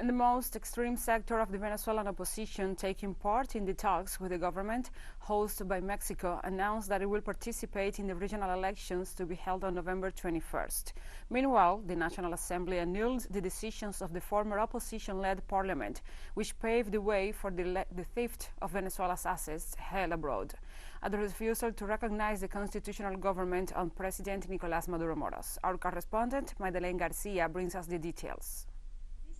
And the most extreme sector of the Venezuelan opposition taking part in the talks with the government, hosted by Mexico, announced that it will participate in the regional elections to be held on November 21st. Meanwhile, the National Assembly annulled the decisions of the former opposition-led parliament, which paved the way for the theft of Venezuela's assets held abroad. At the refusal to recognize the constitutional government on President Nicolás Maduro Moros. Our correspondent, Madeleine Garcia, brings us the details.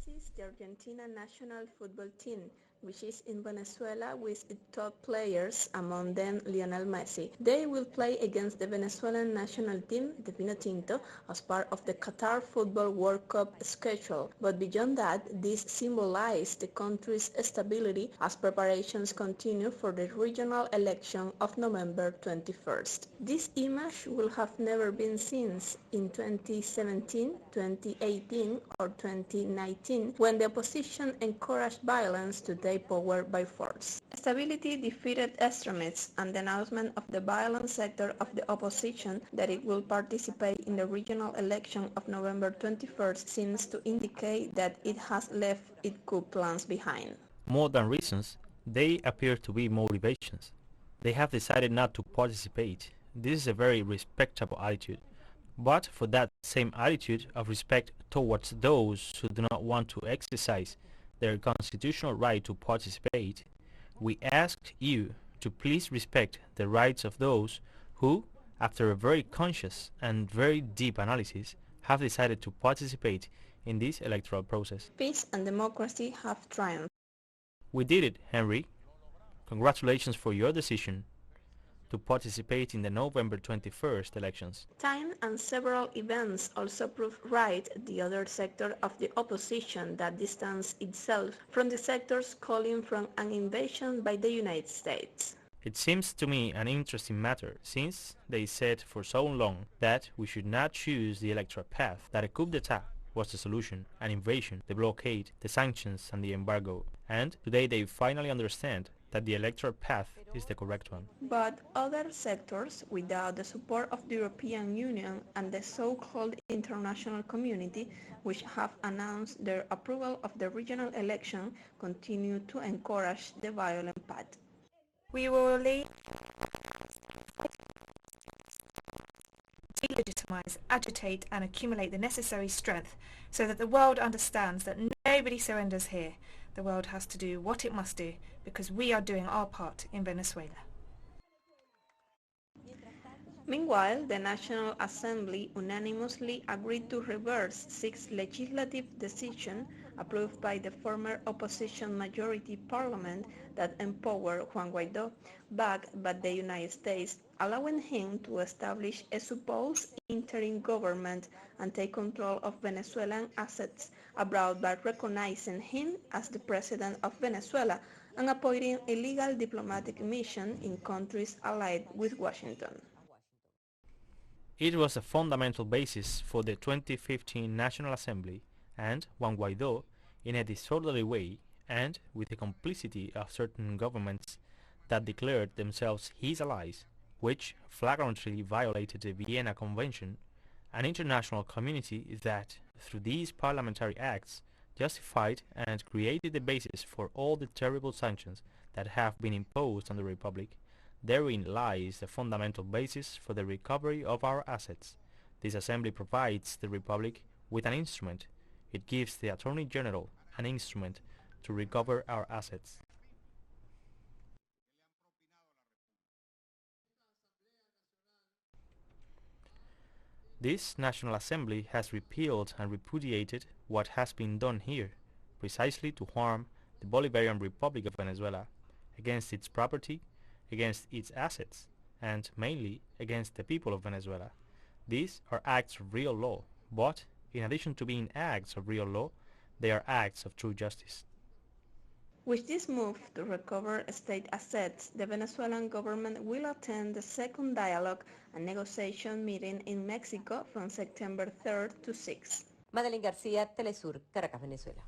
This is the Argentina national football team, which is in Venezuela with its top players, among them Lionel Messi. They will play against the Venezuelan national team, the Vinotinto, as part of the Qatar Football World Cup schedule. But beyond that, this symbolizes the country's stability as preparations continue for the regional election of November 21st. This image will have never been seen in 2017, 2018 or 2019, when the opposition encouraged violence to take power by force. Stability defeated extremists, and the announcement of the violent sector of the opposition that it will participate in the regional election of November 21st seems to indicate that it has left its coup plans behind. More than reasons, they appear to be motivations. They have decided not to participate. This is a very respectable attitude. But for that same attitude of respect towards those who do not want to exercise their constitutional right to participate, we ask you to please respect the rights of those who, after a very conscious and very deep analysis, have decided to participate in this electoral process. Peace and democracy have triumphed. We did it, Henry. Congratulations for your decision to participate in the November 21st elections. Time and several events also proved right the other sector of the opposition that distanced itself from the sectors calling for an invasion by the United States. It seems to me an interesting matter, since they said for so long that we should not choose the electoral path, that a coup d'etat was the solution, an invasion, the blockade, the sanctions and the embargo, and today they finally understand that the electoral path is the correct one. But other sectors, without the support of the European Union and the so-called international community, which have announced their approval of the regional election, continue to encourage the violent path. We will delegitimize, agitate and accumulate the necessary strength so that the world understands that nobody surrenders here. The world has to do what it must do because we are doing our part in Venezuela. Meanwhile, the National Assembly unanimously agreed to reverse 6 legislative decisions approved by the former opposition majority parliament that empowered Juan Guaidó, backed by the United States, allowing him to establish a supposed interim government and take control of Venezuelan assets abroad by recognizing him as the president of Venezuela and appointing a legal diplomatic mission in countries allied with Washington. It was a fundamental basis for the 2015 National Assembly, and Juan Guaidó, in a disorderly way and with the complicity of certain governments that declared themselves his allies, which flagrantly violated the Vienna Convention, an international community that, through these parliamentary acts, justified and created the basis for all the terrible sanctions that have been imposed on the Republic. Therein lies the fundamental basis for the recovery of our assets. This assembly provides the Republic with an instrument. It gives the Attorney General an instrument to recover our assets. This National Assembly has repealed and repudiated what has been done here, precisely to harm the Bolivarian Republic of Venezuela, against its property, against its assets, and mainly against the people of Venezuela. These are acts of real law, but in addition to being acts of real law, they are acts of true justice. With this move to recover state assets, the Venezuelan government will attend the second dialogue and negotiation meeting in Mexico from September 3rd to 6th. Madeleine Garcia, TeleSUR, Caracas, Venezuela.